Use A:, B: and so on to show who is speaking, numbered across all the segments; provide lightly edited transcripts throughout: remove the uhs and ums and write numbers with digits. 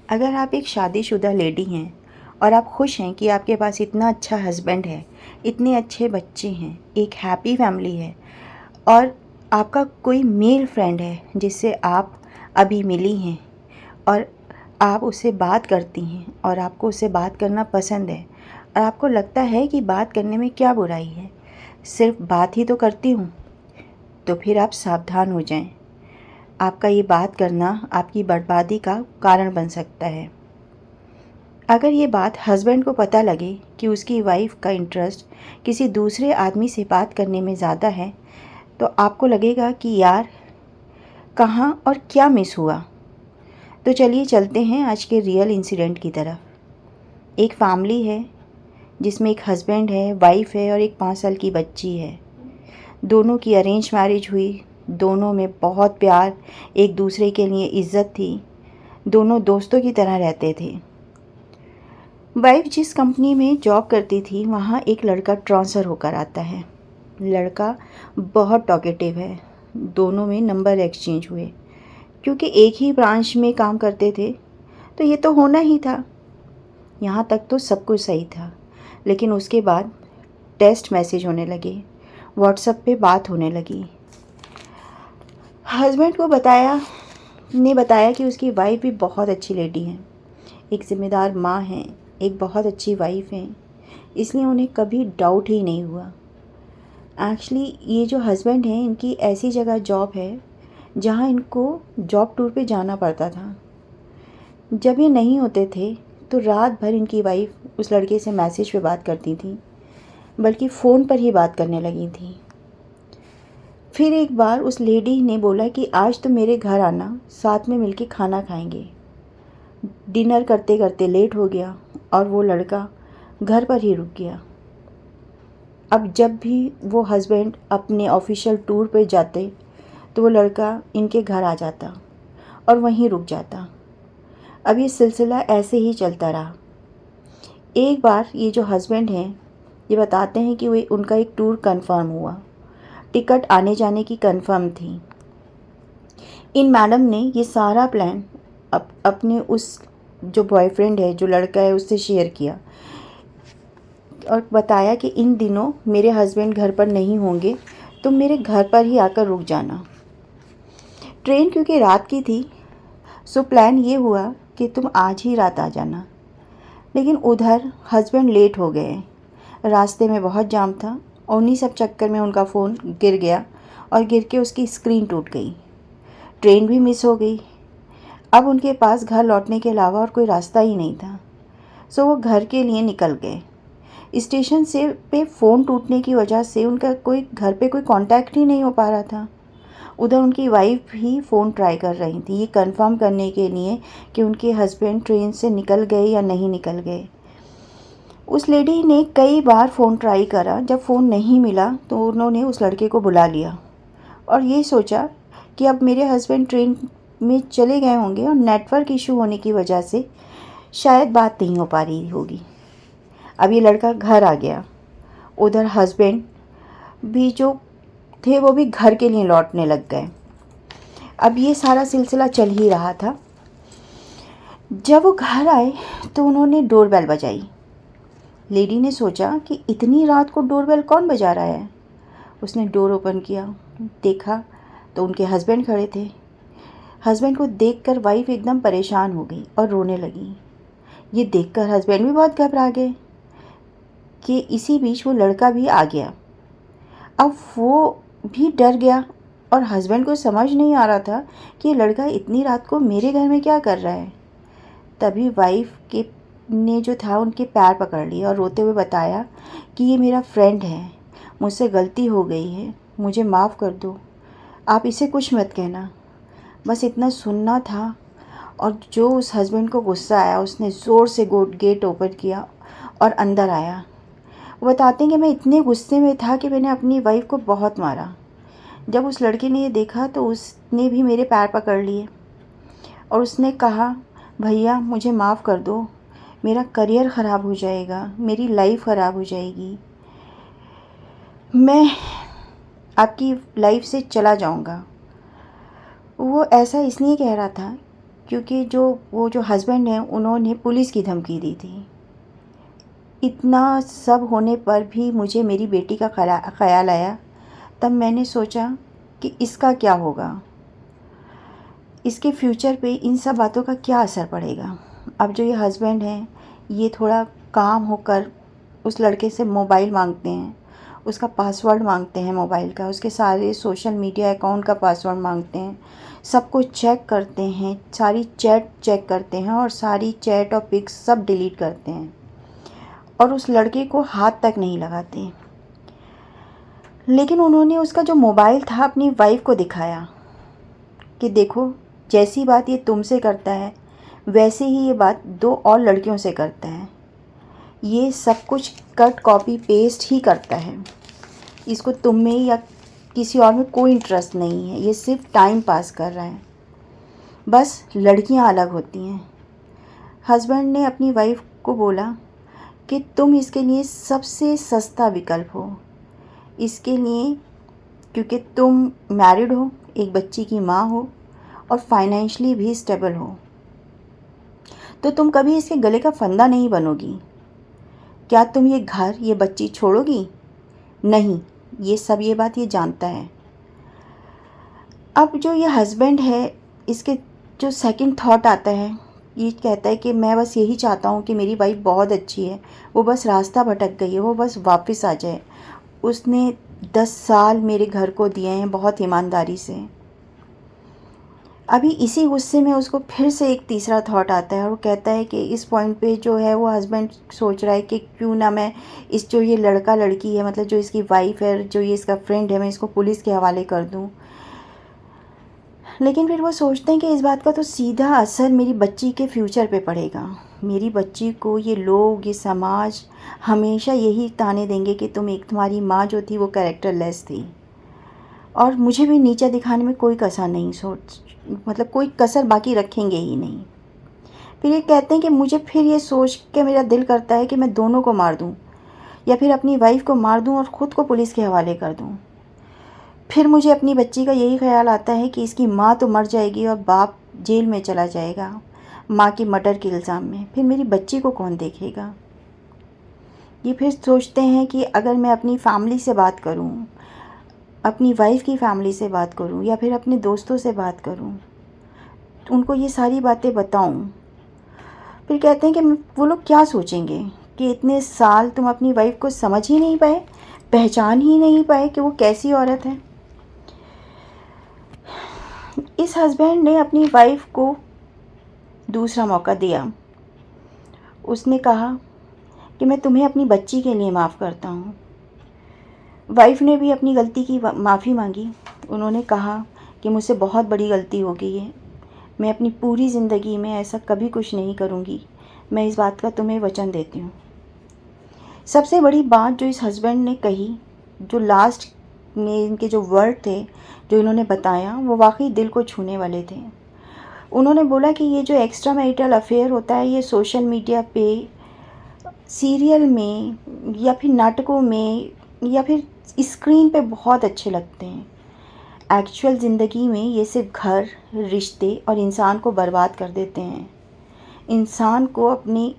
A: अगर आप एक शादीशुदा लेडी हैं और आप खुश हैं कि आपके पास इतना अच्छा हस्बैंड है, इतने अच्छे बच्चे हैं, एक हैप्पी फैमिली है और आपका कोई मेल फ्रेंड है जिससे आप अभी मिली हैं और आप उससे बात करती हैं और आपको उससे बात करना पसंद है और आपको लगता है कि बात करने में क्या बुराई है, सिर्फ बात ही तो करती हूँ, तो फिर आप सावधान हो जाएं। आपका ये बात करना आपकी बर्बादी का कारण बन सकता है। अगर ये बात हस्बैंड को पता लगे कि उसकी वाइफ का इंटरेस्ट किसी दूसरे आदमी से बात करने में ज़्यादा है, तो आपको लगेगा कि यार कहाँ और क्या मिस हुआ। तो चलिए चलते हैं आज के रियल इंसिडेंट की तरफ। एक फैमिली है जिसमें एक हस्बैंड है, वाइफ है और एक 5 साल की बच्ची है। दोनों की अरेंज मैरिज हुई। दोनों में बहुत प्यार, एक दूसरे के लिए इज़्ज़त थी। दोनों दोस्तों की तरह रहते थे। वाइफ जिस कंपनी में जॉब करती थी वहाँ एक लड़का ट्रांसफ़र होकर आता है। लड़का बहुत टॉकेटिव है। दोनों में नंबर एक्सचेंज हुए। क्योंकि एक ही ब्रांच में काम करते थे तो ये तो होना ही था। यहाँ तक तो सब कुछ सही था, लेकिन उसके बाद टेक्स्ट मैसेज होने लगे, व्हाट्सएप पे बात होने लगी। हस्बैंड को बताया कि उसकी वाइफ भी बहुत अच्छी लेडी है, एक ज़िम्मेदार माँ है, एक बहुत अच्छी वाइफ है, इसलिए उन्हें कभी डाउट ही नहीं हुआ। एक्चुअली ये जो हस्बैंड हैं इनकी ऐसी जगह जॉब है जहाँ इनको जॉब टूर पे जाना पड़ता था। जब ये नहीं होते थे तो रात भर इनकी वाइफ उस लड़के से मैसेज पे बात करती थी, बल्कि फ़ोन पर ही बात करने लगी थी। फिर एक बार उस लेडी ने बोला कि आज तो मेरे घर आना, साथ में मिलके खाना खाएंगे। डिनर करते करते लेट हो गया और वो लड़का घर पर ही रुक गया। अब जब भी वो हस्बैंड अपने ऑफिशियल टूर पे जाते तो वो लड़का इनके घर आ जाता और वहीं रुक जाता। अब ये सिलसिला ऐसे ही चलता रहा। एक बार ये जो हस्बैंड हैं ये बताते हैं कि वे उनका एक टूर कंफर्म हुआ, टिकट आने जाने की कंफर्म थी। इन मैडम ने ये सारा प्लान अपने उस जो बॉयफ्रेंड है, जो लड़का है, उससे शेयर किया और बताया कि इन दिनों मेरे हस्बैंड घर पर नहीं होंगे, तुम मेरे घर पर ही आकर रुक जाना। ट्रेन क्योंकि रात की थी सो प्लान ये हुआ कि तुम आज ही रात आ जाना। लेकिन उधर हस्बैंड लेट हो गए, रास्ते में बहुत जाम था और उन्हीं सब चक्कर में उनका फ़ोन गिर गया और गिर के उसकी स्क्रीन टूट गई। ट्रेन भी मिस हो गई। अब उनके पास घर लौटने के अलावा और कोई रास्ता ही नहीं था, सो वो घर के लिए निकल गए। स्टेशन से पे फ़ोन टूटने की वजह से उनका कोई घर पे कोई कांटेक्ट ही नहीं हो पा रहा था। उधर उनकी वाइफ भी फ़ोन ट्राई कर रही थी ये कंफर्म करने के लिए कि उनके हस्बैंड ट्रेन से निकल गए या नहीं निकल गए। उस लेडी ने कई बार फ़ोन ट्राई करा। जब फ़ोन नहीं मिला तो उन्होंने उस लड़के को बुला लिया और ये सोचा कि अब मेरे हस्बैंड ट्रेन में चले गए होंगे और नेटवर्क इशू होने की वजह से शायद बात नहीं हो पा रही होगी। अब ये लड़का घर आ गया। उधर हस्बैंड भी जो थे वो भी घर के लिए लौटने लग गए। अब ये सारा सिलसिला चल ही रहा था। जब वो घर आए तो उन्होंने डोरबेल बजाई। लेडी ने सोचा कि इतनी रात को डोरबेल कौन बजा रहा है। उसने डोर ओपन किया, देखा तो उनके हस्बैंड खड़े थे। हस्बैंड को देखकर वाइफ एकदम परेशान हो गई और रोने लगी। ये देखकर हस्बैंड भी बहुत घबरा गए कि इसी बीच वो लड़का भी आ गया। अब वो भी डर गया और हस्बैंड को समझ नहीं आ रहा था कि ये लड़का इतनी रात को मेरे घर में क्या कर रहा है। तभी वाइफ के ने जो था उनके पैर पकड़ लिए और रोते हुए बताया कि ये मेरा फ्रेंड है, मुझसे गलती हो गई है, मुझे माफ़ कर दो, आप इसे कुछ मत कहना। बस इतना सुनना था। और जो उस हस्बैंड को गुस्सा आया उसने ज़ोर से गेट ओपन किया और अंदर आया। वो बताते हैं कि मैं इतने गुस्से में था कि मैंने अपनी वाइफ को बहुत मारा। जब उस लड़के ने ये देखा तो उसने भी मेरे पैर पकड़ लिए और उसने कहा, भैया मुझे माफ़ कर दो, मेरा करियर ख़राब हो जाएगा, मेरी लाइफ ख़राब हो जाएगी, मैं आपकी लाइफ से चला जाऊंगा। वो ऐसा इसलिए कह रहा था क्योंकि वो जो हस्बैंड हैं उन्होंने पुलिस की धमकी दी थी। इतना सब होने पर भी मुझे मेरी बेटी का ख़याल आया। तब मैंने सोचा कि इसका क्या होगा, इसके फ्यूचर पे इन सब बातों का क्या असर पड़ेगा। अब जो ये हस्बैंड हैं ये थोड़ा काम होकर उस लड़के से मोबाइल मांगते हैं, उसका पासवर्ड मांगते हैं मोबाइल का, उसके सारे सोशल मीडिया अकाउंट का पासवर्ड मांगते हैं, सब कुछ चेक करते हैं, सारी चैट चेक करते हैं और सारी चैट और पिक्स सब डिलीट करते हैं और उस लड़के को हाथ तक नहीं लगाते। लेकिन उन्होंने उसका जो मोबाइल था अपनी वाइफ को दिखाया कि देखो, जैसी बात ये तुमसे करता है वैसे ही ये बात 2 और लड़कियों से करता है। ये सब कुछ कट कॉपी पेस्ट ही करता है। इसको तुम में या किसी और में कोई इंटरेस्ट नहीं है, ये सिर्फ टाइम पास कर रहा है। बस लड़कियां अलग होती हैं। हस्बैंड ने अपनी वाइफ को बोला कि तुम इसके लिए सबसे सस्ता विकल्प हो, इसके लिए, क्योंकि तुम मैरिड हो, एक बच्ची की माँ हो और फाइनेंशियली भी स्टेबल हो, तो तुम कभी इसके गले का फंदा नहीं बनोगी। क्या तुम ये घर, ये बच्ची छोड़ोगी? नहीं, ये बात ये जानता है। अब जो ये हस्बैंड है, इसके जो सेकंड थॉट आता है, ये कहता है कि मैं बस यही चाहता हूँ कि मेरी वाइफ बहुत अच्छी है, वो बस रास्ता भटक गई है, वो बस वापस आ जाए। उसने 10 साल मेरे घर को दिए हैं बहुत ईमानदारी से। अभी इसी गुस्से में उसको फिर से एक तीसरा थॉट आता है और वो कहता है कि इस पॉइंट पे जो है वो हस्बैंड सोच रहा है कि क्यों ना मैं इस जो ये लड़का लड़की है, मतलब जो इसकी वाइफ है, जो ये इसका फ्रेंड है, मैं इसको पुलिस के हवाले कर दूं। लेकिन फिर वो सोचते हैं कि इस बात का तो सीधा असर मेरी बच्ची के फ्यूचर पे पड़ेगा। मेरी बच्ची को ये लोग, ये समाज हमेशा यही ताने देंगे कि तुम्हारी माँ जो थी वो कैरेक्टरलेस थी, और मुझे भी नीचा दिखाने में कोई कसर नहीं, मतलब कोई कसर बाकी रखेंगे ही नहीं। फिर ये कहते हैं कि मुझे फिर ये सोच के मेरा दिल करता है कि मैं दोनों को मार दूं, या फिर अपनी वाइफ को मार दूं और ख़ुद को पुलिस के हवाले कर दूं। फिर मुझे अपनी बच्ची का यही ख्याल आता है कि इसकी माँ तो मर जाएगी और बाप जेल में चला जाएगा माँ की मर्डर के इल्ज़ाम में, फिर मेरी बच्ची को कौन देखेगा। ये फिर सोचते हैं कि अगर मैं अपनी फैमिली से बात करूं, अपनी वाइफ की फैमिली से बात करूं, या फिर अपने दोस्तों से बात करूं, तो उनको ये सारी बातें बताऊं, फिर कहते हैं कि वो लोग क्या सोचेंगे कि इतने साल तुम अपनी वाइफ को समझ ही नहीं पाए, पहचान ही नहीं पाए कि वो कैसी औरत है। इस हस्बैंड ने अपनी वाइफ को दूसरा मौका दिया। उसने कहा कि मैं तुम्हें अपनी बच्ची के लिए माफ़ करता हूँ। वाइफ ने भी अपनी गलती की माफ़ी मांगी। उन्होंने कहा कि मुझसे बहुत बड़ी गलती हो गई है, मैं अपनी पूरी ज़िंदगी में ऐसा कभी कुछ नहीं करूँगी, मैं इस बात का तुम्हें वचन देती हूँ। सबसे बड़ी बात जो इस हस्बैंड ने कही, जो लास्ट में इनके जो वर्ड थे जो इन्होंने बताया, वो वाकई दिल को छूने वाले थे। उन्होंने बोला कि ये जो एक्स्ट्रा मैरिटल अफेयर होता है, ये सोशल मीडिया पे, सीरियल में, या फिर नाटकों में, या फिर स्क्रीन पे बहुत अच्छे लगते हैं। एक्चुअल ज़िंदगी में ये सिर्फ घर, रिश्ते और इंसान को बर्बाद कर देते हैं। इंसान को अपनी,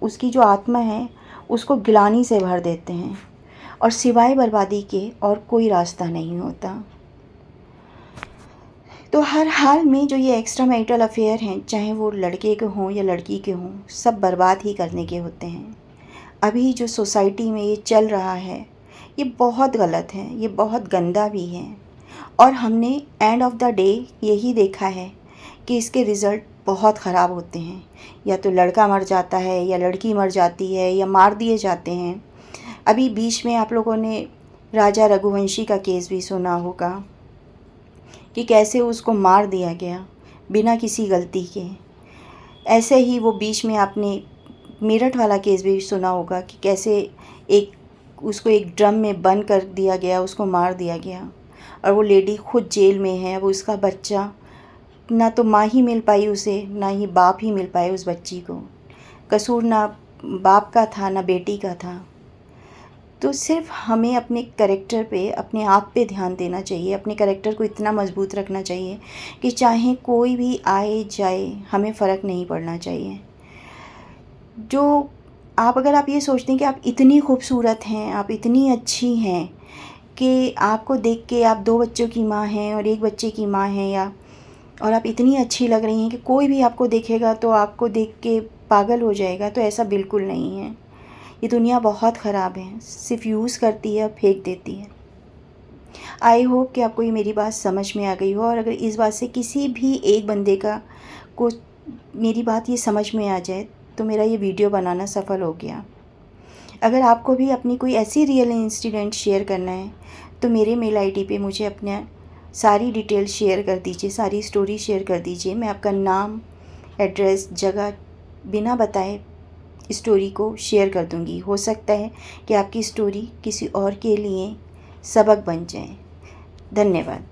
A: उसकी जो आत्मा है उसको गिलानी से भर देते हैं, और सिवाय बर्बादी के और कोई रास्ता नहीं होता। तो हर हाल में जो ये एक्स्ट्रा मैरिटल अफेयर हैं, चाहे वो लड़के के हों या लड़की के हों, सब बर्बाद ही करने के होते हैं। अभी जो सोसाइटी में ये चल रहा है ये बहुत गलत है, ये बहुत गंदा भी है, और हमने एंड ऑफ द डे यही देखा है कि इसके रिज़ल्ट बहुत ख़राब होते हैं। या तो लड़का मर जाता है, या लड़की मर जाती है, या मार दिए जाते हैं। अभी बीच में आप लोगों ने राजा रघुवंशी का केस भी सुना होगा कि कैसे उसको मार दिया गया बिना किसी गलती के। ऐसे ही वो बीच में आपने मेरठ वाला केस भी सुना होगा कि कैसे उसको एक ड्रम में बंद कर दिया गया, उसको मार दिया गया, और वो लेडी खुद जेल में है। अब उसका बच्चा, ना तो माँ ही मिल पाई उसे, ना ही बाप ही मिल पाए उस बच्ची को। कसूर ना बाप का था ना बेटी का था। तो सिर्फ हमें अपने कैरेक्टर पे, अपने आप पे ध्यान देना चाहिए। अपने कैरेक्टर को इतना मजबूत रखना चाहिए कि चाहे कोई भी आए जाए, हमें फ़र्क नहीं पड़ना चाहिए। जो अगर आप ये सोचते हैं कि आप इतनी खूबसूरत हैं, आप इतनी अच्छी हैं कि आपको देख के, आप 2 बच्चों की माँ हैं और 1 बच्चे की माँ हैं, और आप इतनी अच्छी लग रही हैं कि कोई भी आपको देखेगा तो आपको देख के पागल हो जाएगा, तो ऐसा बिल्कुल नहीं है। ये दुनिया बहुत ख़राब है, सिर्फ यूज़ करती है, फेंक देती है। आई होप कि आपको ये मेरी बात समझ में आ गई हो, और अगर इस बात से किसी भी एक बंदे को मेरी बात ये समझ में आ जाए तो मेरा ये वीडियो बनाना सफल हो गया। अगर आपको भी अपनी कोई ऐसी रियल इंसिडेंट शेयर करना है तो मेरे मेल आईडी पे मुझे अपना सारी डिटेल शेयर कर दीजिए, सारी स्टोरी शेयर कर दीजिए। मैं आपका नाम, एड्रेस, जगह बिना बताए स्टोरी को शेयर कर दूंगी। हो सकता है कि आपकी स्टोरी किसी और के लिए सबक बन जाए। धन्यवाद।